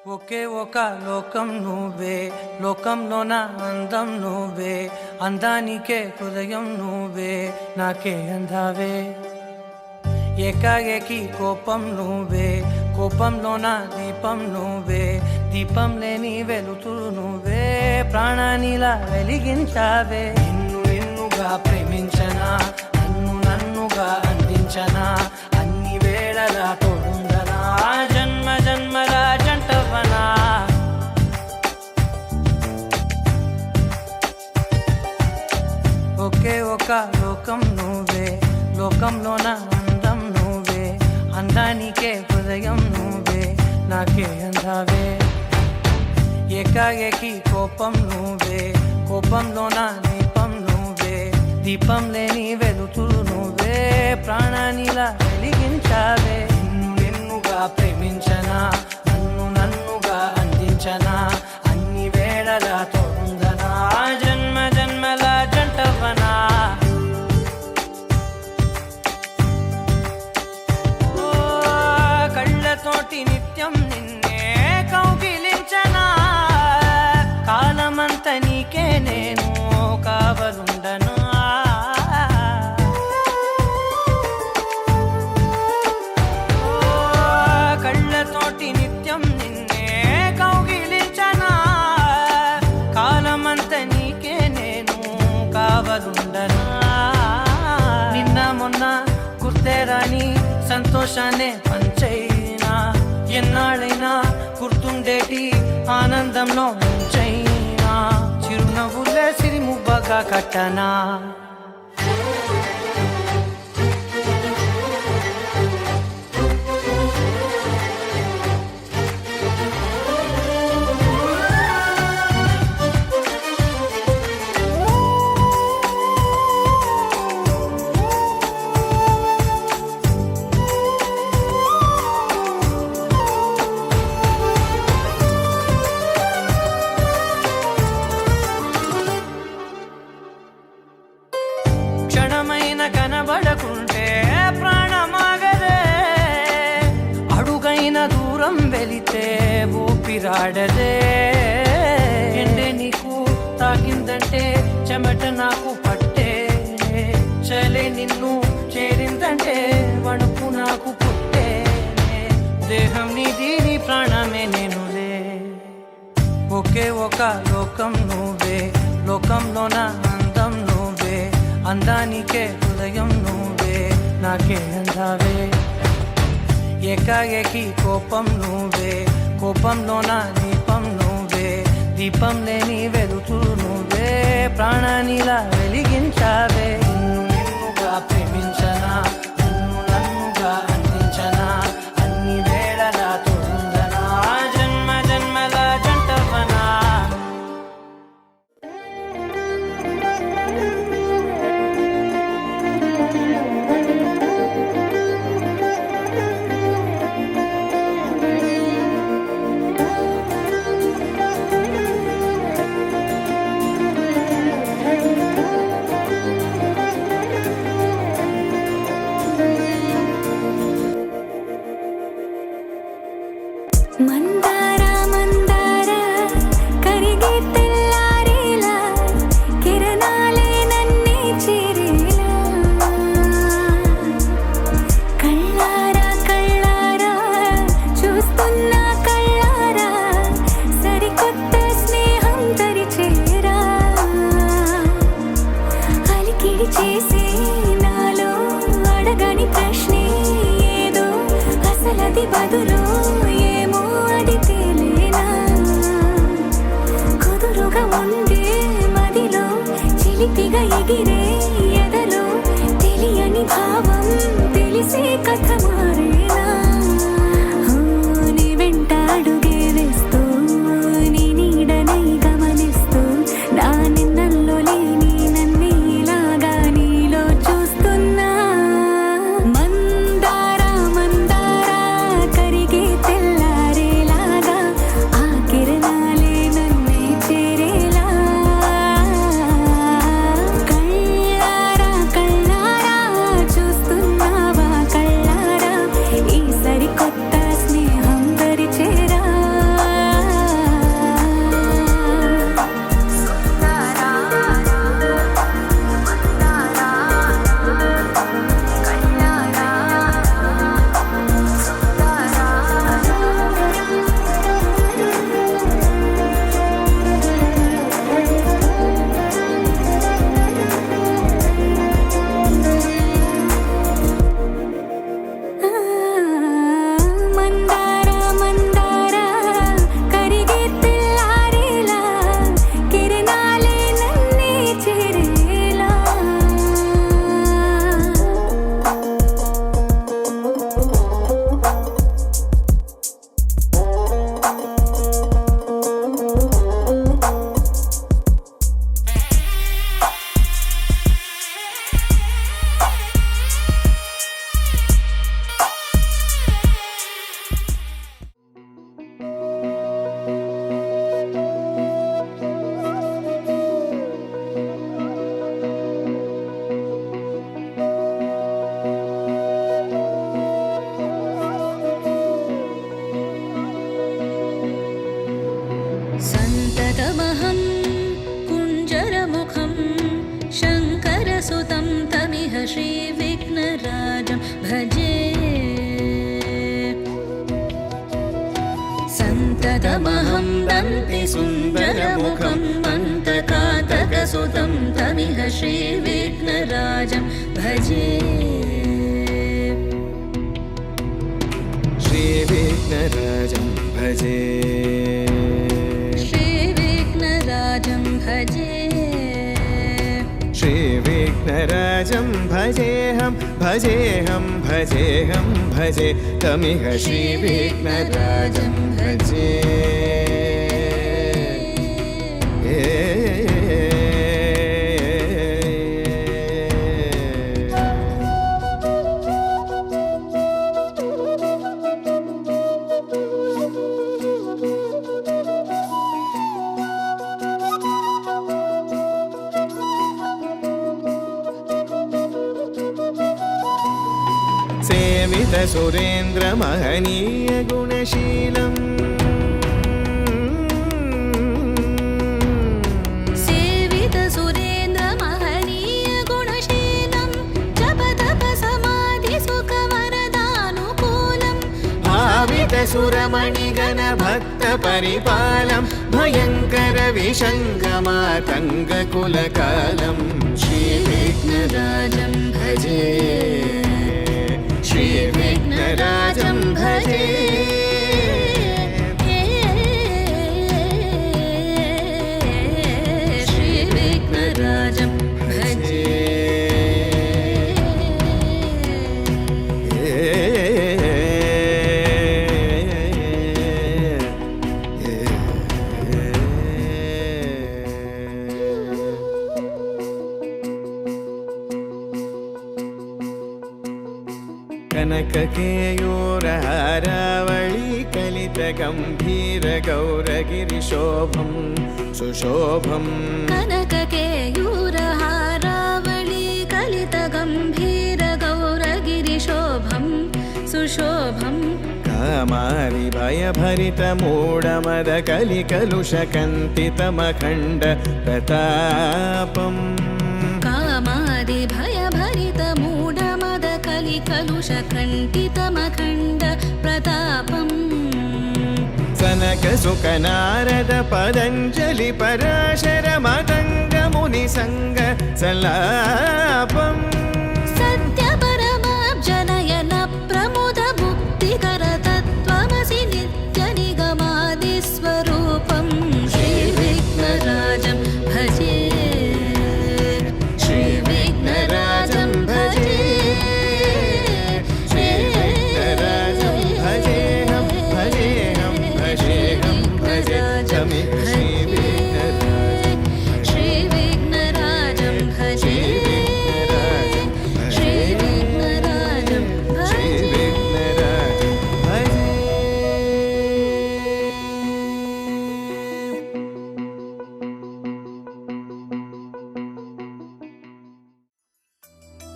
ఒకే ఒక లోకం నువ్వే, లోకంలో నా అందం నువ్వే, అందానికే హృదయం నువ్వే, నాకే అందావే. ఏకాఏకి కోపం నువ్వే, కోపంలో నా దీపం నువ్వే, దీపం లేని వెలుతురు నువ్వే, ప్రాణానిలా వెలిగించావే. నిన్ను నిన్నుగా ప్రేమించనా, నన్ను నన్నుగా అందించనా, అన్ని వేళలా తోడుందనా, జన్మ జన్మల జంటవనా. ఒకే ఒక లోకం నువ్వే, లోకంలో నా అందం నువ్వే, అందానికే హృదయం నువ్వే, నాకే అందావే. ఏకాఏకి కోపం నువ్వే, కోపంలో నా దీపం నువ్వే, దీపం లేని వెలుతురు నువ్వే, ప్రాణానిలా వెలిగించావే. నిన్ను నిన్నుగా ప్రేమించనా, నన్ను నన్నుగా అందించనా, అన్ని వేళలా తోడుందనా, జన్మ జన్మల జంటవనా. కళ్ళతోటి నిత్యం నిన్నే కౌగిలించనా, కాలమంత నీకే నేను కావలుండనా. కళ్ళతోటి నిత్యం నిన్నే కౌగిలించనా, కాలమంత నీకే నేను కావలుండనా. నిన్న మొన్న గుర్తేరాని సంతోషాన్నే పంచైనా, ఎన్నాళ్ళైనా గుర్తుండేటి ఆనందంలో ముంచైనా, చిరునవ్వులే సిరిముబ్బగా కట్టనా. క్షణమైన కనబడకుంటే ప్రాణమాగదే, అడుగైన దూరం వెళితే ఊపిరాడదే. ఎండే నీకు తాకిందంటే చెమట నాకు పట్టే, చలే నిన్ను చేరిందంటే వణుకు నాకు పుట్టే, దేహం నీది నీ ప్రాణమే నేనులే. ఒకే ఒక లోకం నువ్వే, లోకంలో నా అందం నువ్వే, అందానికే హృదయం నువ్వే, నాకే అందావే. ఏకాఏకి కోపం నువ్వే, కోపంలో నా దీపం నువ్వే, దీపం లేని వెలుతురు నువ్వే, ప్రాణానిలా వెలిగించావే. నిన్ను నిన్నుగా ప్రేమించనా, నన్ను నన్నుగా అందించనా, అన్ని వేళలా తోడుందనా, జన్మ జన్మల జంటవనా. మందార మందార కరిగే తెల్లారేలా, కిరణాలే నన్నే చేరేలా, కళ్ళారా కళ్ళారా చూస్తున్నా కళ్ళారా, సరికొత్త స్నేహం తరిచేరా, అలికిడి చేసే నాలో అడగని ప్రశ్నే ఏదో, అసలది బదులు ఏమో అది తేలేనా. కుదురుగా ఉండే మదిలో చిలిపిగా ఎగిరే ఎదలో, తెలియని భావం తెలిసే కథ మారేనా. నీ వెంట అడుగే వేస్తూ, నీ నీడనై గమనిస్తూ, నా నిన్నల్లో లేని నన్నే ఇలాగా నీలో చూస్తున్నా. మందార మందార కరిగే తెల్లారేలాగా, ఆ కిరణాలే నన్నే చేరేలా, కళ్ళారా सन्ततमहं कुञ्जरमुखं शङ्करसुतं तमिह श्रीविघ्नराजं भजे सन्ततमहं दन्ति सुन्दरमुखं मन्तकातकसुतं तमिह श्रीविघ्नराजं भजे श्रीविघ्नराजं भजे श्रीविघ्नराजं भजे श्रीविघ्नराजं भजेऽहं भजेऽहं भजेऽहं भजे तमिह श्रीविघ्नराजं भजे सेवित सुरेन्द्र महनीय गुणशीलम् सेवित सुरेन्द्र महनीय गुणशीलं जप तप समाधि सुख वरदानुकूलम् भावित सुरमणिगण भक्त परिपालं भयङ्कर विशङ्गमातङ्ग कुलकालं श्रीविघ्नराजं भजे श्रीविघ्नराजं भजे श्रीविघ्नराजं भजे कनककेयूरहारावळी कलितगम्भीरगौरगिरिशोभं सुशोभं कनककेयूरहारावळी कलितगम्भीरगौरगिरिशोभं सुशोभं कामारिभयभरितमूढमदकलिकलुषकन्तितमखण्ड प्रतापम् कामादिभयभरितमूढमदकलिकलुषकण्टितमखण्ड प्रतापम् सनकसुकनारद पतञ्जलि पराशर मतङ्ग मुनिसङ्ग सल्लापम् सत्यपरमाब्जनयन प्रमुद मुक्तिकर तत्त्वमसि नित्यनिगमादिस्वरूपं श्रीविघ्नराजं भजे श्रीविघ्नराजं भजे श्रीविघ्नराजं भजेऽहं भजेऽहं भजेऽहं भजे तमिह श्रीविघ्नराजं भजे श्रीविघ्नराजं भजे श्रीविघ्नराजं भजे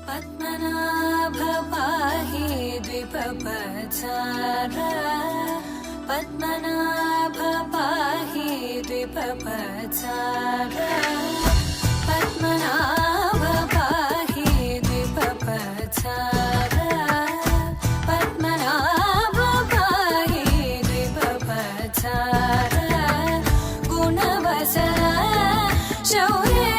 पद्मनाभ पाहि द्विपपचार पद्मनाभ पाहि द्विपपचार पद्मनाभ पाहि द्विपपचार पद्मनाभ पाहि द्विपपचार गुणवसर शौर्ये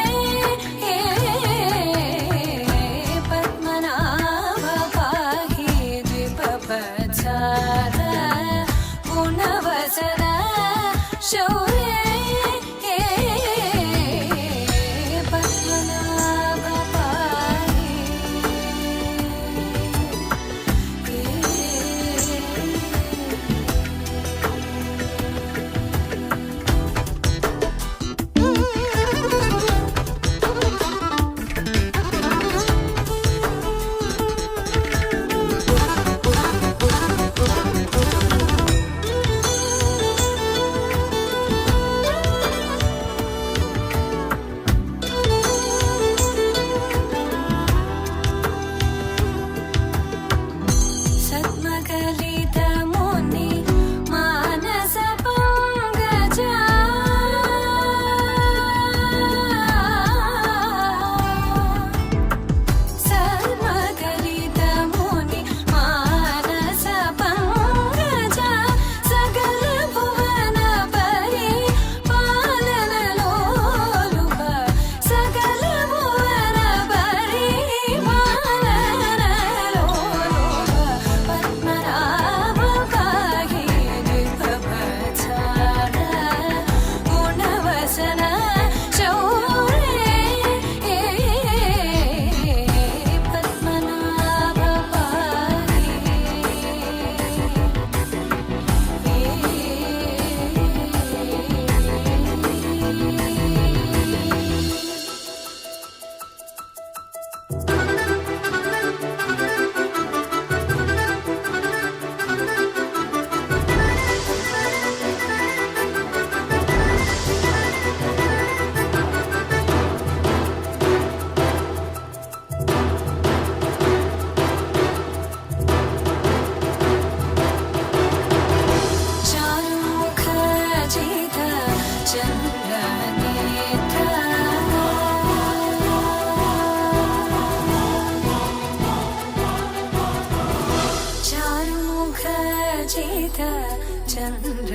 पद्मनाभ पाहि द्विपपचार गुणवसर शौर्ये पद्मनाभ पाहि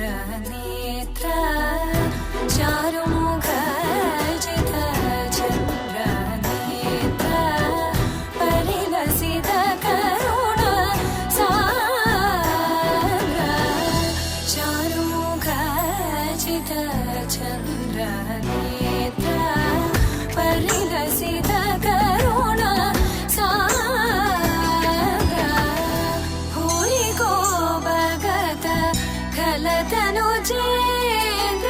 चन्द्रनेत्र चारुमुख जित चन्द्रनेत्र परिलसित करुण सान्द्र चारुमुख जित चन्द्रनेत्र परिलसित करुण सान्द्र भूरि को भगत खलतनु चेन्द्र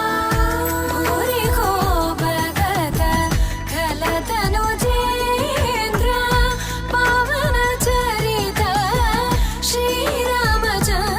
भूरि को भगत खलतनु चेन्द्र पवन चरित श्रीरामचन्द्र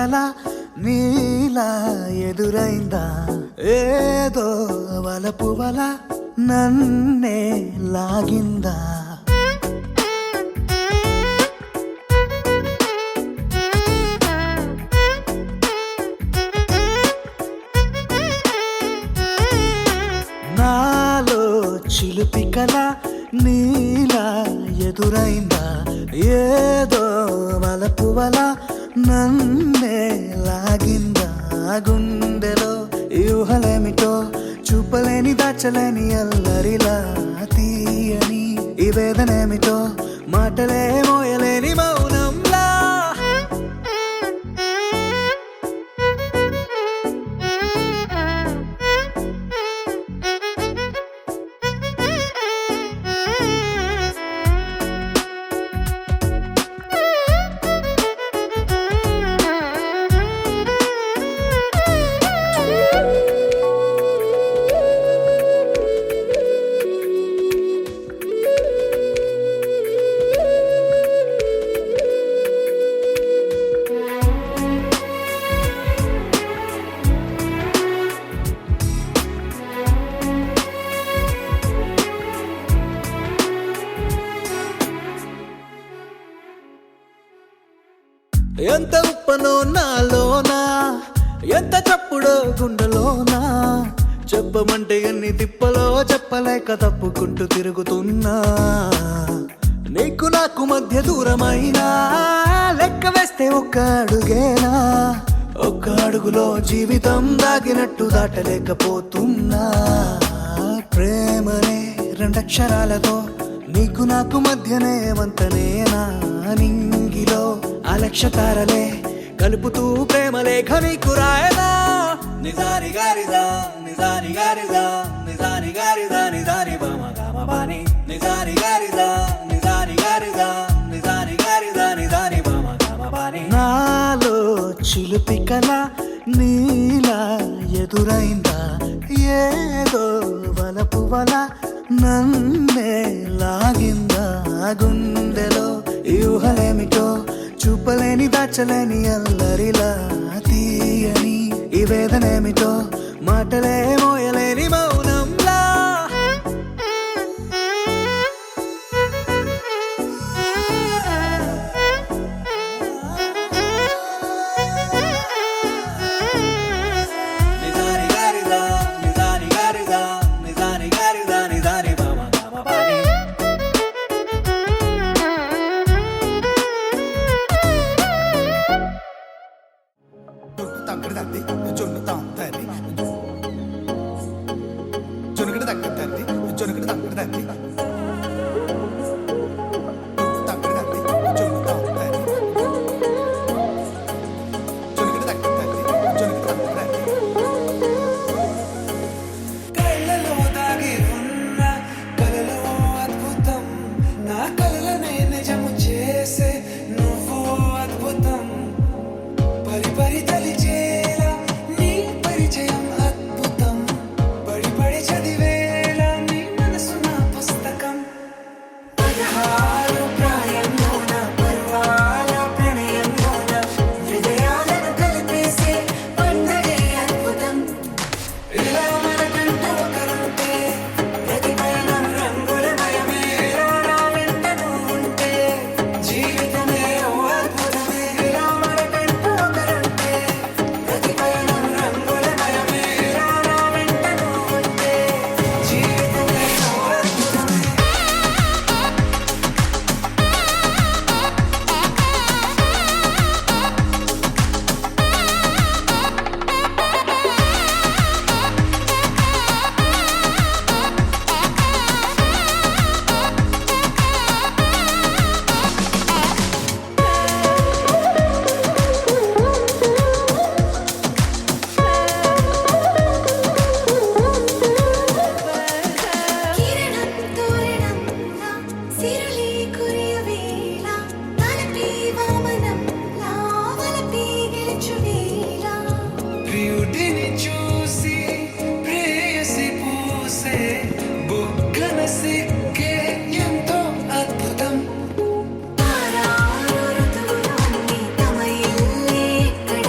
కల నీలా ఎదురైందా ఏదో వలపు వల నన్నే లాగిందా నాలో చిలిపి కల నీలా ఎదురైందా ఏదో వలపు వల నన్నే లాగిందా గుండెలో ఊహలేమిటో చూపలేని దాచలేని అల్లరిలా తీయని ఈ వేదనేమిటో మాటలే మోయలేని మౌనంలా ఎంత ఉప్పనో నాలోనా ఎంత చప్పుడో గుండెలోనా చెప్పమంటే ఎన్ని తిప్పలో చెప్పలేక తప్పుకుంటూ తిరుగుతున్నా నీకు నాకు మధ్య దూరమైనా లెక్క వేస్తే ఒక్క అడుగేనా ఒక్క అడుగులో జీవితం దాగినట్టు దాటలేకపోతున్నా ప్రేమనే రెండక్షరాలతో నీకు నాకు మధ్యనే వంతనేనా నింగిలో అలక్ష తారలే కలుపుతూ ప్రేమ లేఖ నీకు రాయదా నిజాని గారిదా నిజాని గారిదా నిజాని గారిదా నిజాని బామ గామ బాని నిజాని గారిదా నిజాని గారిదా నిజాని గారిదా నిజాని బామ గామ బాని నాలో చిలిపి కల నీలా ఎదురైందా ఏదో వలపు వల నన్నే లాగిందా గుండెలో ఊహలేమిటో చూపలేని దాచలేని అల్లరిలా తీయని ఈ వేదనేమిటో మాటలే మోయలేని మౌనంలా నిజాని గారిదా నిజాని గారిదా నిజాని గారిదా నిజాని బామ గామ బాని తగ్గడు తంది జొన్ను తాంతది జొనుగడు తగ్గడు తంది జొనుగడు తగ్గడు తంది తగ్గడు తంది జొన్ను తాంతది జొనుగడు తగ్గడు తంది జొనుగడు తగ్గడు తంది కళ్ళలో దాగి ఉన్న కలలో అద్భుతం నా కలలనే నిజము చేసే నువ్వు అద్భుతం పరి పరి తలిచేలా నీ పరిచయం అద్భుతం పడి పడి చదివేలా నీ మనసు నా పుస్తకం 16 ప్రాయంలోన పర్వాల ప్రణయంలోన హృదయాలను కలిపేసే పండగే అద్భుతం ఇలా మనకంటూ ఒకరుంటే ప్రతిపైన రంగుల మయమే ఇలా నా వెంట నువ్వు ఉంటే జీవితమే ఓ అద్భుతమే ఇలా మనకంటూ ఒకరుంటే ప్రతిపైన రంగుల మయమే ఇలా నా వెంట నువ్వు ఉంటే జీవితమే ఓ అద్భుతమే కిరణం తోరణంలా సిరలి కురియవేళ తలపి వామనంలా వలపి గెలుచువేళ ప్రియుడిని చూసి ప్రేయసి పూసే బుగ్గన సిగ్గే ఎంతో అద్భుతం తారారు ఋతువులోని తమ ఇల్లే ఎక్కడ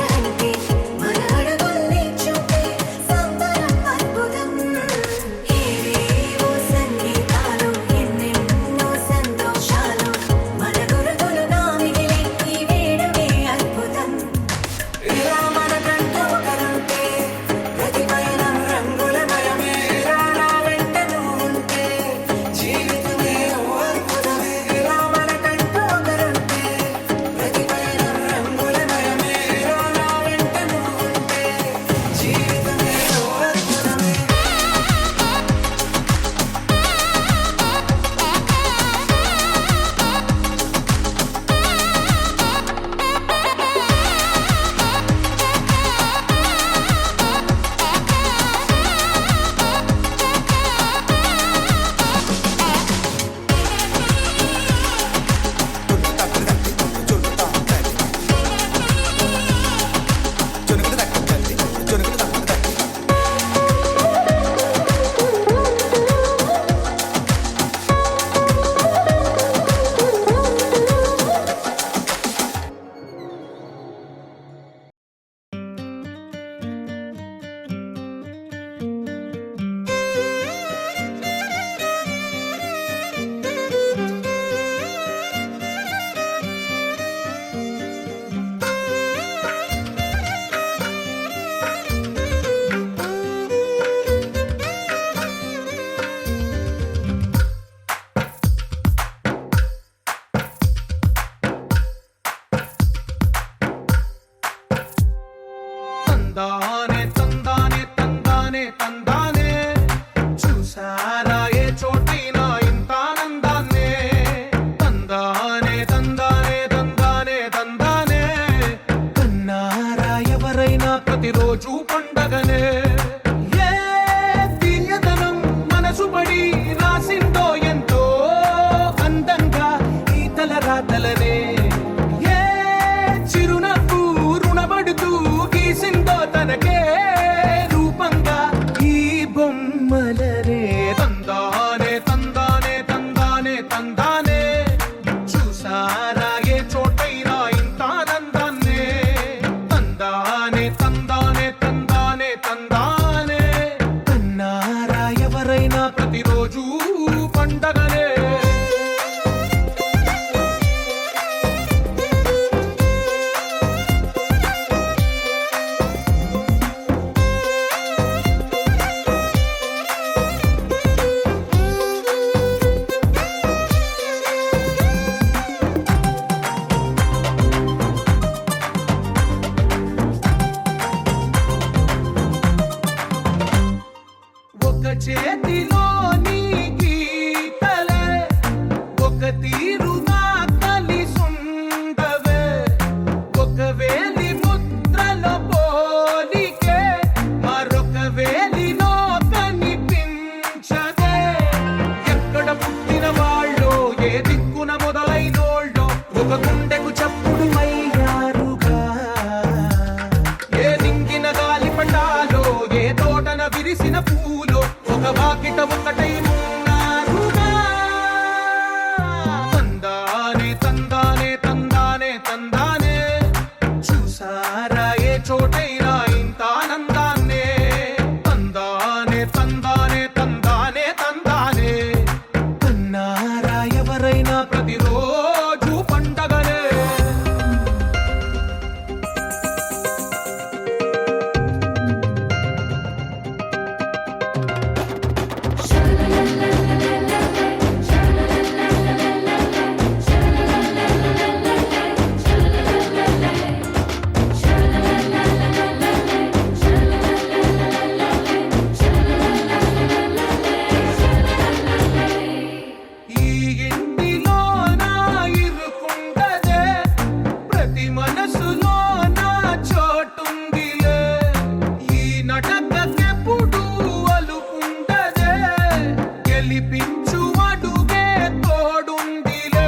వేయించు అడుగే తోడుందిలే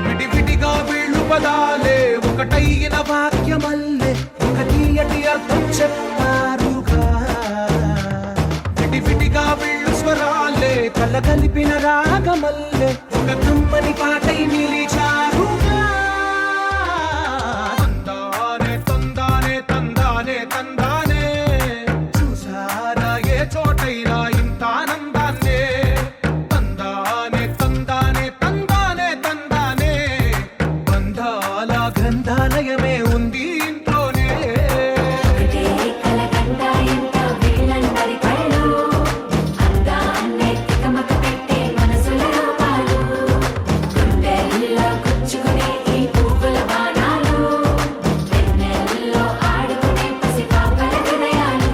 విడివిడిగా వీళ్ళు పదాలే ఒకటైన వాక్యమల్లే ఒక తీయటి అర్థం చెప్పారుగా విడివిడిగా వీళ్ళు స్వరాలే కలగలిపిన రాగమల్లే ఒక కమ్మని పాటై నిలిచారుగా తందానే తందానే తందానే తందానే చూసారా ఏ చోటైనా ఇంత ఆనందాన్నే తందానే తందానే తందానే తందానే బంధాల గ్రంథాలయమే ఉంది ఇంట్లోనే ఒకటే కలగంట ఎంత వీళ్ళందరి కళ్ళు అందాన్నే తికమక పెట్టే మనసుల రూపాలు గుండెల్లో గుచ్చుకునే ఈ పువ్వుల బాణాలు వెన్నెల్లో ఆడుకునే పసిపాపల హృదయాలు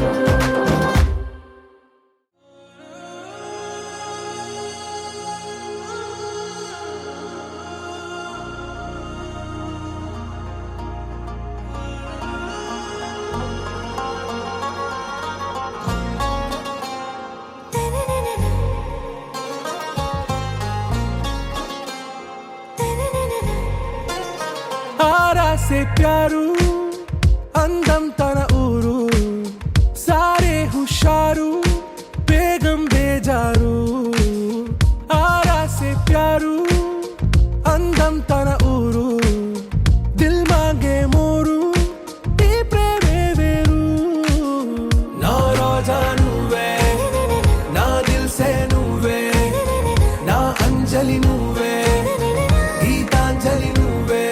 आरा से प्यारू అందం తన ఊరు సారే హుషారు బేగం బేజారు ఆరా సే ప్యారు అందం తన ఊరు దిల్ మాంగే మోరు ఈ ప్రేమే వేరు నా రోజా నువ్వే నా దిల్ సే నువ్వే నా అంజలి నువ్వే గీతాంజలి నువ్వే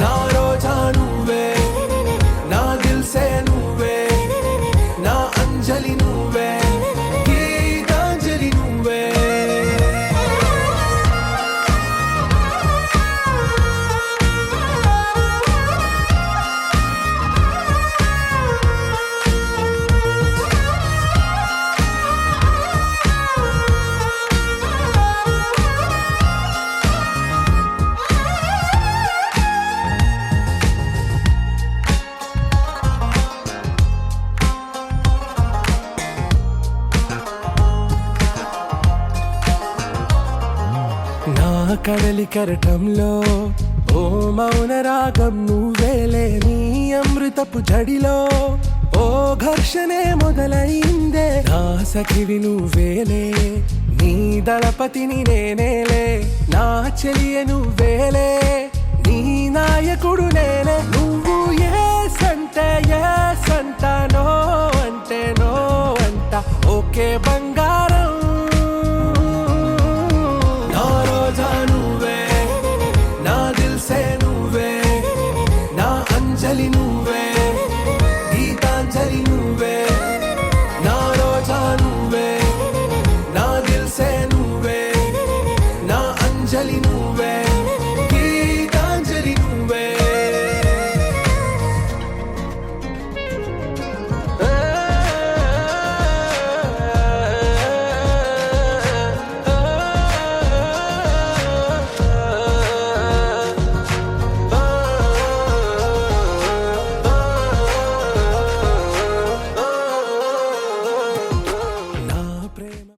నా రోజా నువ్వే నా దిల్ సే నువ్వే నా అంజలి నువ్వే గీతాంజలి నువ్వే నా కడలి కరటంలో ఓ మౌన రాగం నువ్వేలే నీ అమృతపు జడిలో ఓ ఘర్షణే మొదలైందే నా సఖివి నువ్వేలే నీ దళపతిని నేనేలే నా చెలియ నువ్వేలే నీ నాయకుడు నేనే నువ్వు ఏ సంట నో అంటే నో అంట ఓకే బంగారం నా రోజా నువ్వే నా దిల్ సే నువ్వే నా అంజలి నువ్వే గీతాంజలి నువ్వే నా రోజా నువ్వే నా దిల్ సే నువ్వే నా అంజలి నువ్వే గీతాంజలి నువ్వే నా ప్రేమ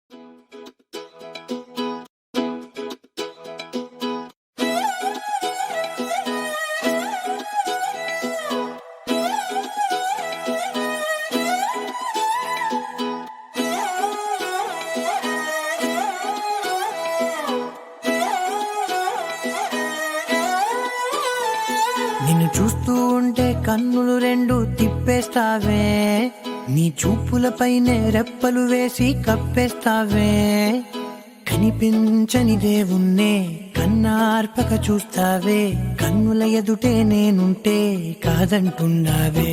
నిన్ను చూస్తూ ఉంటే కన్నులు రెండు తిప్పేస్తావే నీ చూపులపైనే రెప్పలు వేసి కప్పేస్తావే కనిపించని దేవుణ్ణే కన్నార్పక చూస్తావే కన్నుల ఎదుటే నేనుంటే కాదంటున్నావే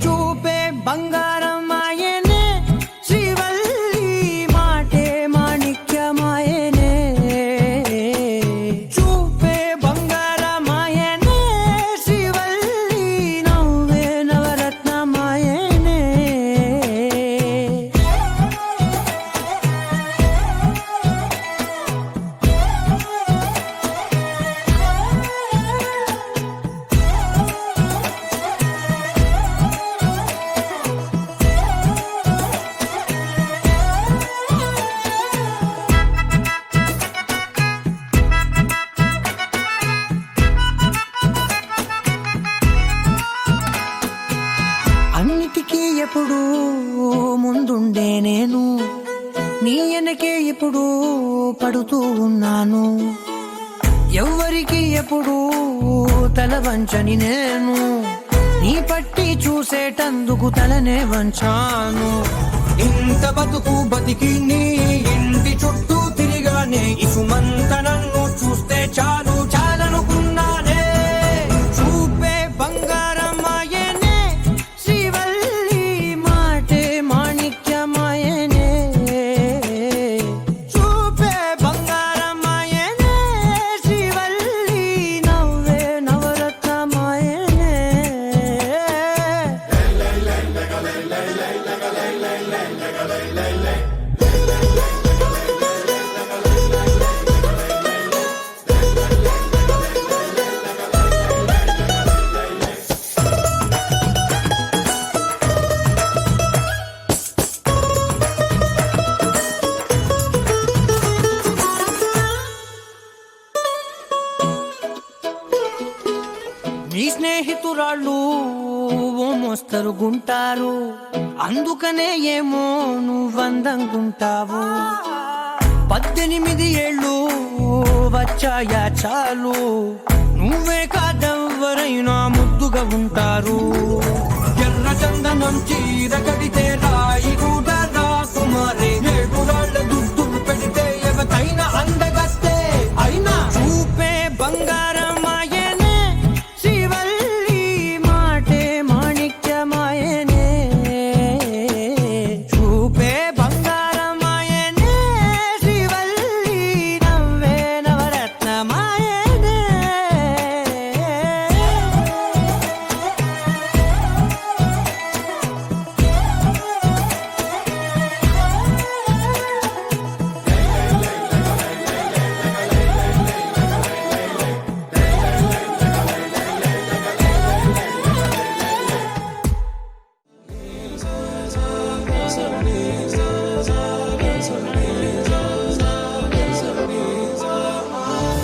చూపే బంగారం ఆయనే శ్రీవల్లి మాటే మాణిక్యమాయనే చూపే బంగారమాయనే శ్రీవల్లి నవ్వే నవరత్నమాయనే ఇప్పుడు పడుతూ ఉన్నాను, ఎవ్వరికి ఎప్పుడు తల వంచని నేను, నీ పట్టి చూసేటందుకు తలనే వంచాను. ఇంత బతుకు బతికి నీ ఇంటి చుట్టూ తిరిగానే, ఇసుమంత నన్ను చూస్తే చాలు చాలనుకున్నానే. చూపే బంగారమాయనే శ్రీవల్లి, మాటే మాణిక్యమాయనే. చూపే బంగారమాయనే శ్రీవల్లి, నవ్వే నవరత్నమాయనే. నీ స్నేహితురాళ్ళు ఓ మోస్తరు గుంటారు, అందుకనే ఏమో నువ్వందంగుంటావు. 18 ఏళ్ళు వచ్చాయా చాలు, నువ్వే కాదెవ్వరైనా ముద్దుగా ఉంటారు. ఎర్ర చందనం చీర కడితే రాయి కూడా రాకుమారే, 7 రాళ్ళ దుద్దులు పెడితే ఎవతైనా అందగస్తే. అయినా చూపే బంగారమాయనే శ్రీవల్లి, మాటే మాణిక్యమాయనే. చూపే బంగారమాయనే శ్రీవల్లి, నవ్వే నవరత్నమాయనే.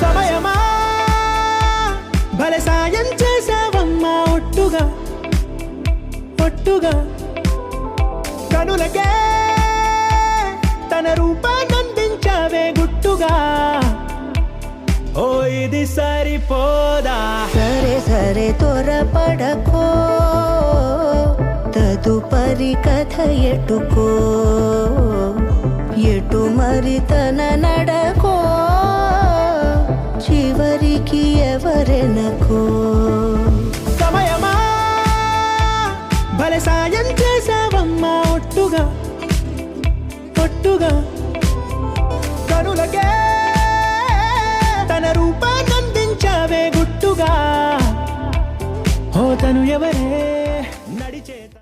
సమయమా భలే సాయం చేసావమ్మా, ఒట్టుగా ఒట్టుగా కనులకే తన రూపాన్నందించావే గుట్టుగా. ఓ ఇది సరిపోదా, సరే సరే త్వరపడకో, తదుపరి కథ ఎటుకో, ఎటు మరి తన నడకో, చివరికి ఎవరెనకో. సమయమా భలే సాయం చేసావమ్మా, ఒట్టుగా ఒట్టుగా కనులకే తన రూపాన్నందించావే గుట్టుగా. ఓ తను ఎవరే నడిచేత